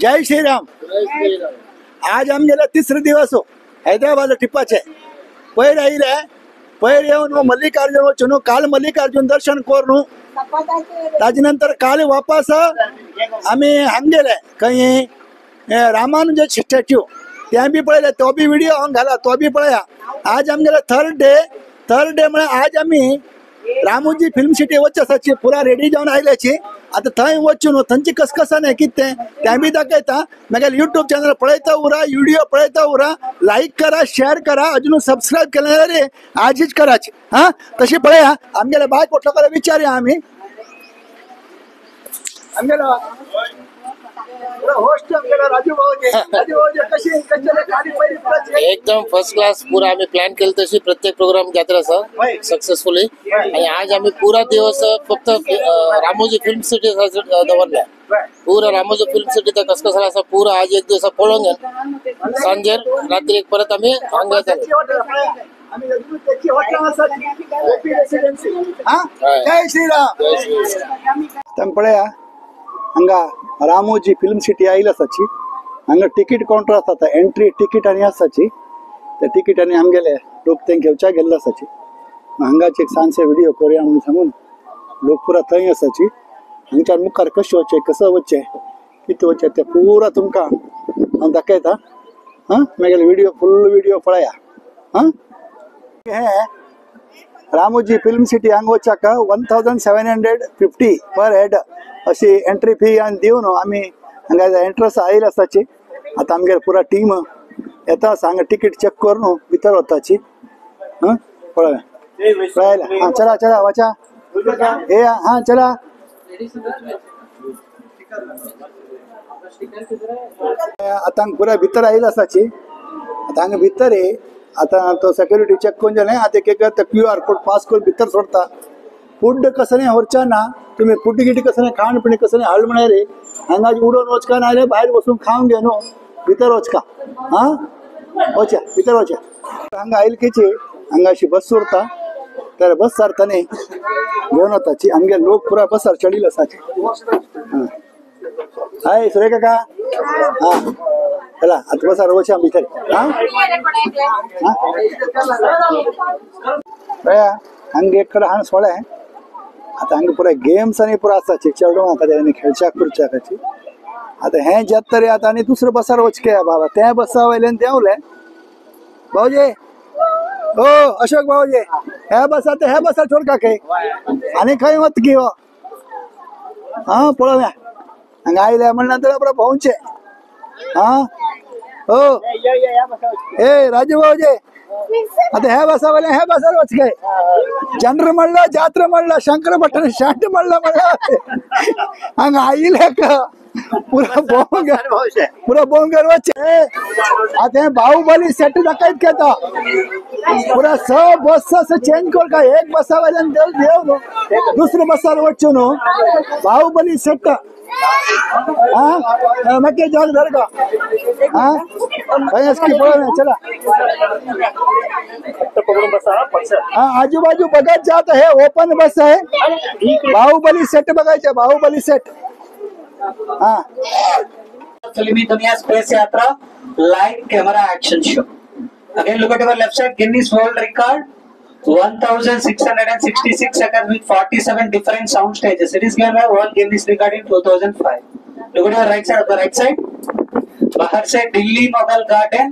जय श्रीराम। आज आमगेला तिसरे दिवस हो हैदराबाद टिप्पाचे पैर आयले पैर येऊन मल्लिकार्जुन वचून काल मल्लिकार्जुन दर्शन करून ताजे नंतर काल वापस आम्ही हांगेले काही रामानुज स्टॅच्यू त्या बी पळयले तो बी व्हिडिओ हांग घाला तो बी पळया। आज आमगेला थर्ड डे म्हळ्यार आज आम्ही रामोजी फिल्म सिटी वचसाची पुरा रेडी जावन आयल्याची। आता थंय वचून थंची कसकसाने कितें तें बी दाखयता। मागीर यूट्यूब चॅनल पळयता उरा व्हिडिओ पळयता उरा लाईक करा शेअर करा अजून सबस्क्राईब केलं नाही रे आजच कराची हा तशी पळया। आमगेला बाय कोटलो करा विचारया आम्ही आमगेला होस्ट आमगेला राजू भाऊजी कशी एकदम फर्स्ट क्लास पूरा आम्ही प्लॅन केलं तशी प्रत्येक प्रोग्राम जातला असा सक्सेसफुली। आणि आज आम्ही पूरा दिवस फक्त रामोजी फिल्म सिटी दवरला पूरा रामोजी फिल्म सिटी तर कसं कसं असा पूरा आज एक दिवस पळोवंक गेला सांजेर रात्री एक परत आम्ही हांगा जय श्रीराम। पळया हांगा रामोजी फिल्म सिटी आयिल्ली आसाची। हांगा टिकीट काउंटर आसा एंट्री टिकीट आनी आसाची त्या टिकीटांनी आमगेले लोक ते घेवच्या गेल्ले आसाची। हांगाची एक सांजचे व्हिडिओ करूया म्हणून सांगून लोक पुरा थंय आसाची। हांगच्यान मुखार कशें वचचें कसं वचचें कितें वचचें तें पुरा तुमकां हांव दाखयता हा। मागीर व्हिडिओ फुल व्हिडिओ पळया हा। हे रामोजी फिल्म सिटी हांगा वचच्याक 1750 पर हेड अशी एंट्री फी आनी दिवन आमी हांगा एंट्रन्स आयिल्ली आसाची। आता आमगेर पुरा टीम येता हांगा टिकीट चेक करून भितर वताची हा पळयला हा चला चला वचा हे हा चला आता पुरा भितर आयिल्ली आसाची। आता हांगा भितर आता तो सिक्युरिटी चेक करून जालें आता एक QR कोड पास करून भितर सोडता। फूड कसं नाही व्हरचा ना तुम्ही फूड गिटी कसं नाही खाण पिणे कसं नाही हाड म्हणाय रे हांगा उडोन वचका नाल्यार भायर बसून खावंक घे न्हू भितर वचका हा वचा भितर वचा। हांगा आयिल्लीची हांगा अशी बस सोडता तर बस सारताने घेवन वताची आमगे लोक पुरा बसार चडिल्ले आसाचे। हाय सुरे काका हा चला आता बसार वचा भितर हा हांगा एक कडेन हांगा सोळे आता हांगा पुरा गेम्स आनी पुरा आसाची चेडवां खातीर खेळच्या खुर्च्याची। आता हे जेत तरी आता आनी दुसरे बसार वचके बाबा त्या बसा वयल्यान देंवले भाऊजी ओ अशोक भाऊजी हे बसा छोड काके आनी खंय वत की हो हा पळोवया हांगा आयले म्हण नंतर आपल्या भोंवचे हा ओ ए राजू भाऊजी आता हे बसा वयल्यान हे बसार वचके चंद्र म्हणलं जात्रा म्हणलं शंकर भट्टाने शांत म्हणलं हांगा आयिल्ले पुरा बोंगर वचे आता बाहुबली सेट दाखयत घेता पुरा सब बस चेंज कर का एक बसा वयल्यान देव न्हू दुसरे बसार वच्चो न्हू बाहुबली सेट हा मक्के जाग धर का हा इसकी पळोवया चला हाँ आजू बाजू बघत जात है ओपन बस है बाहुबली सेट बघायचे बाहुबली सेट हाँ फिल्मी दुनिया स्पेस यात्रा live camera action show again look at your left side Guinness world record 1666 seconds with 47 different sound stages. It is given by World Guinness Record in 2005. Look at your right side. The right side. बाहर से Delhi Mughal garden,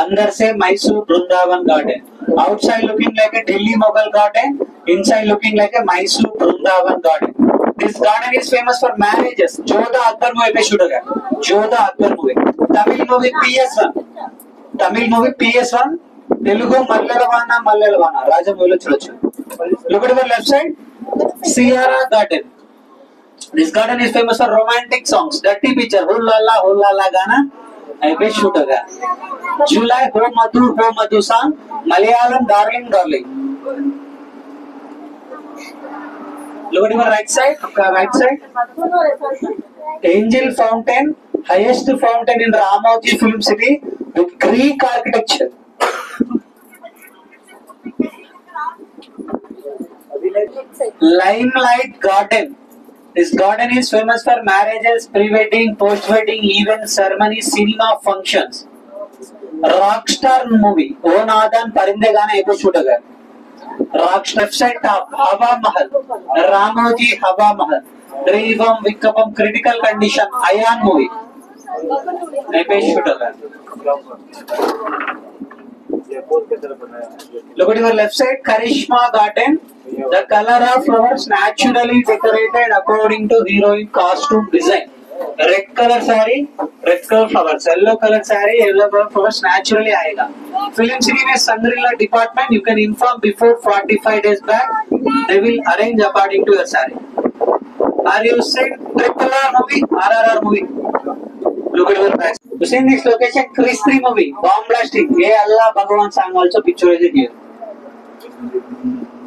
अंदर से Mysore Vrindavan garden. Outside looking like a Delhi Mughal garden, inside looking like a Mysore Vrindavan garden. This garden is famous for marriages. Jodha Akbar movie पे shoot हो गया. Jodha Akbar movie. Tamil movie PS1. Tamil movie PS1. Telugu Mallavana Raja movie చూడొచ్చు. Look at the left side. Sierra Garden. This garden is famous for romantic songs. Dirty picture. Ho la la गाना पे shoot हो गया. July Ho Madhu song. Malayalam Darling Darling. Look at your right side. Right side. Angel Fountain, highest fountain in Ramoji Film City with Greek architecture. Limelight Garden, This garden is famous for marriages, pre-wedding, post-wedding, events, ceremonies, cinema functions. Rockstar movie. O Nathan Parinde गाना एक shoot है. Rockstar website हवा महल. रामोजी हवा महल. Drivam Vikapam critical condition. Ayan movie. एक shoot है. Look at your left side, Karishma Garden. The color of flowers naturally decorated according to heroine costume design. Red color saree, red color flowers. Yellow color saree, yellow color flowers naturally आएगा. Film city में Sangrila department. You can inform before 45 days back. They will arrange according to your saree. Are you saying triple R movie? RRR movie. Look at your back. You see this location, Chris 3 movie, bomb blasting. ये अल्लाह भगवान सांग also picture is here.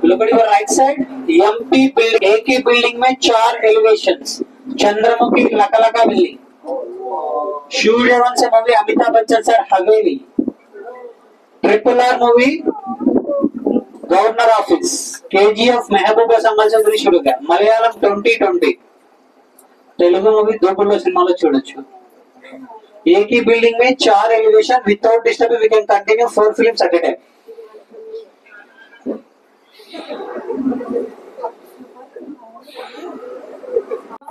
Look at your right side, MP building. एक ही building में 4 elevations. Chandramukhi लका building. Suryavansh से movie Amitabh Bachchan sir haveli. Triple R movie governor office. KGF Mehbooba संगल शुरू किया. मलयालम 2020. तेलुगु मूवी 2 बुल्लो सिनेमालो చూడొచ్చు. एक ही बिल्डिंग में 4 elevation without disturbing we can continue 4 films at a time.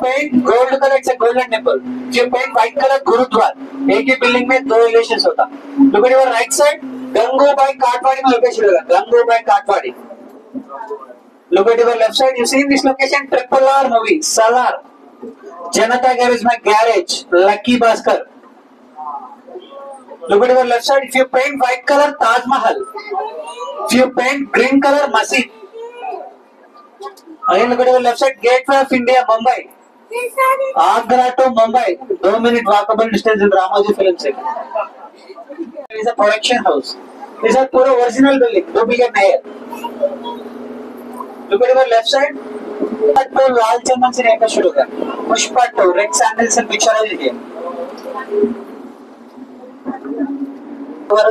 Paint gold colour से गोल्डन टेंपल. जो पेंट व्हाइट कलर गुरुद्वार. एक ही बिल्डिंग में 2 एलिवेशंस होता. Look at your right side, Gangubai Kathiawadi में लोकेशन होगा. Gangubai Kathiawadi. Look at your left side, you see in this location triple R movie Salaar. Janatha Garage में garage Lucky Bhaskar. Look at your left side. If you paint white color, Taj Mahal. If you paint green color, Masjid. Again, look at your left side. Gateway of India, Mumbai. Agra to Mumbai. 2-minute walkable distance in Ramoji Film City. It is a production house. This is pure original building. Duplicate nahi hai. Look at your left side. Lal Chandan se एक शुरू किया. Pushpa 2. Rex Anderson picture है ये.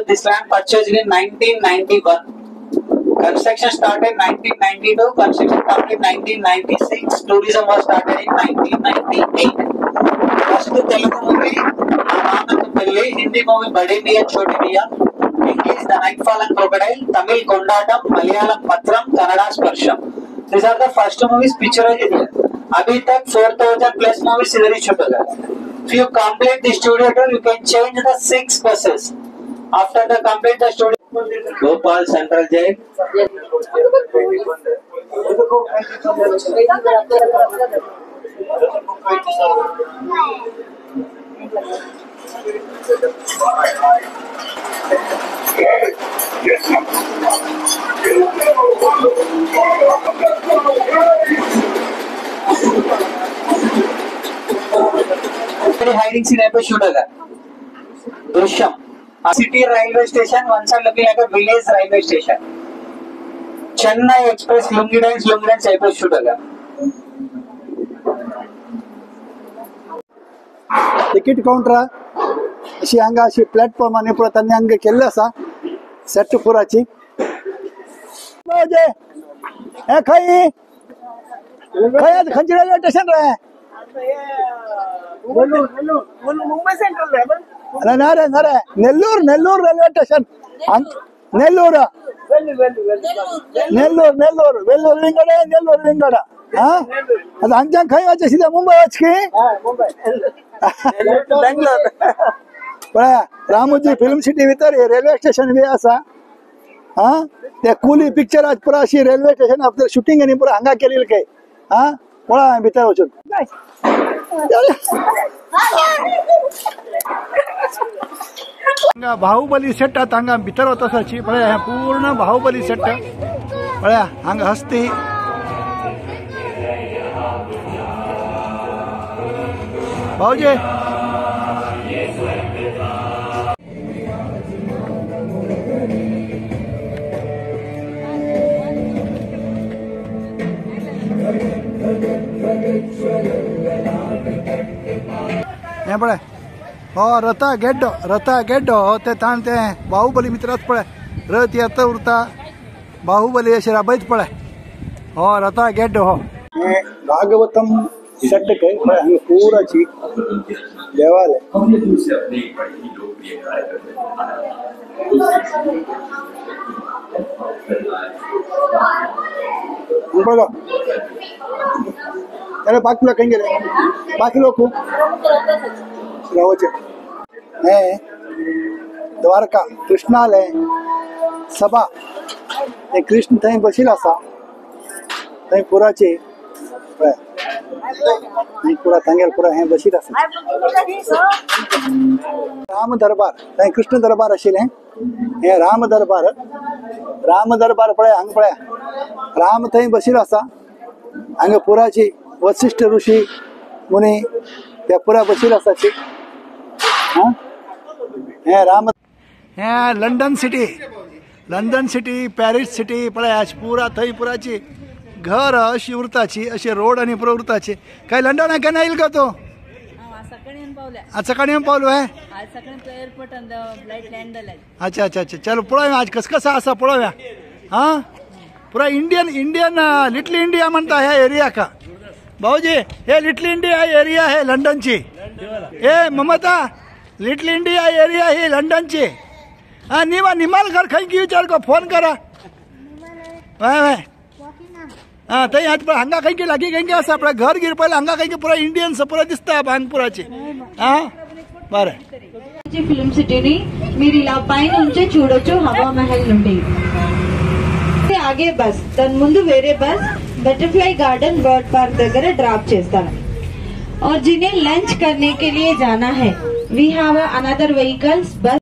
This land purchased in 1991. Construction started in 1992. Construction started in 1996. Tourism was started in 1998. First Telugu movie, Naanakupelli. Hindi movie, Bade Miya Choti Miya. English, The Nightfall and Crocodile. Tamil, Kondatam. Malayalam, Patram. Kannada, Sparsham. These are the first movies pictured here. अभी तक 4000 plus movies इधर ही shoot हो गए. If you complete the studio tour, you can change the 6 buses. After the complete the studio, Gopal Central Jail. Hiding scene पे shoot होगा. Drishyam. City railway station, one side looking like a village railway station. Chennai Express, Lungi Dance type shoot होगा. Ticket counter अशी हांगा अशी platform आणि पुरा त्यांनी हांगा केल्ले आसा सेट पुराची. म्हणजे हे खंय खंयची रेल्वे स्टेशन रे? मुंबई सेंट्रल रे. नरे नेल्लूर रेल्वे स्टेशन. नेल्लूर विंगड. हाँ आता हांगच्यान खंय वचचे सीधा मुंबई वचकी. पळया रामोजी फिल्म सिटी भितर रेल्वे स्टेशन बी आसा. हाँ ते कुली पिक्चर आज पुरा अशी रेल्वे स्टेशन आफ्टर शूटिंग आणि पुरा हांगा केलेली काय. हाँ पळा भितर वचून बाहुबली सेट हांगा भितर वता साची. पळया पूर्ण बाहुबली सेट. पळया हांगा हस्ती भाऊजी. हे पळय हो रथा गेड्डो ते ताण ते बाहुबली मित्रात पळय रथ येता उरता बाहुबली अशें राबयत पळय. हो रथा गेड्डो हो भागवतम सेट के हंग पूरा ची देवालय बघा अरे बाकी लोग कहेंगे बाकी लोग को रावचे हैं द्वारका कृष्णालय सभा हे कृष्ण थंय बशील आसा थंय पुराचे पुरा तांगेल पुरा हे बशील आसा राम दरबार थंय कृष्ण दरबार आशिल्ले हे राम दरबार पळय हांगा पळय राम थंय बशील आसा हांगा पुराची वशिष्ठ ऋषी मुनी त्या पुरा बशील आसाची हे राम हे लंडन सिटी पॅरिस सिटी पळय आज पुरा थंय पुराची घर अशी उरताची अशी रोड आणि पुरा उरताची काय लंडन केन्ना येईल का तो आज सकाळी येऊन पावलो आहे अच्छा चलो पळोवया आज कसं आसा पळोवया हा पुरा इंडियन लिटल इंडिया म्हणता ह्या एरिया का भाऊजी हे लिटल इंडिया एरिया है लंडनची हे ममता लिटल इंडिया एरिया ही लंडनची हा निमाल घर खंय की विचार को फोन करा हाँ थंय आज हांगा खंय की लागीं खंय आसा आपल्या घर गिर पळय हांगा खंय पुरा इंडियन पुरा दिसता भांगपुराची हाँ बरें ఫిల్మ్ సిటీని మీరు ఇలా పైన ఉంచే చూడొచ్చు హవా మహల్ నుండి ఆగే బస్ దాని ముందు వేరే bus butterfly garden bird park దగ్గర డ్రాప్ చేస్తాను और जिन्हें लंच करने के लिए जाना है वी हैव अनदर व्हीकल्स बस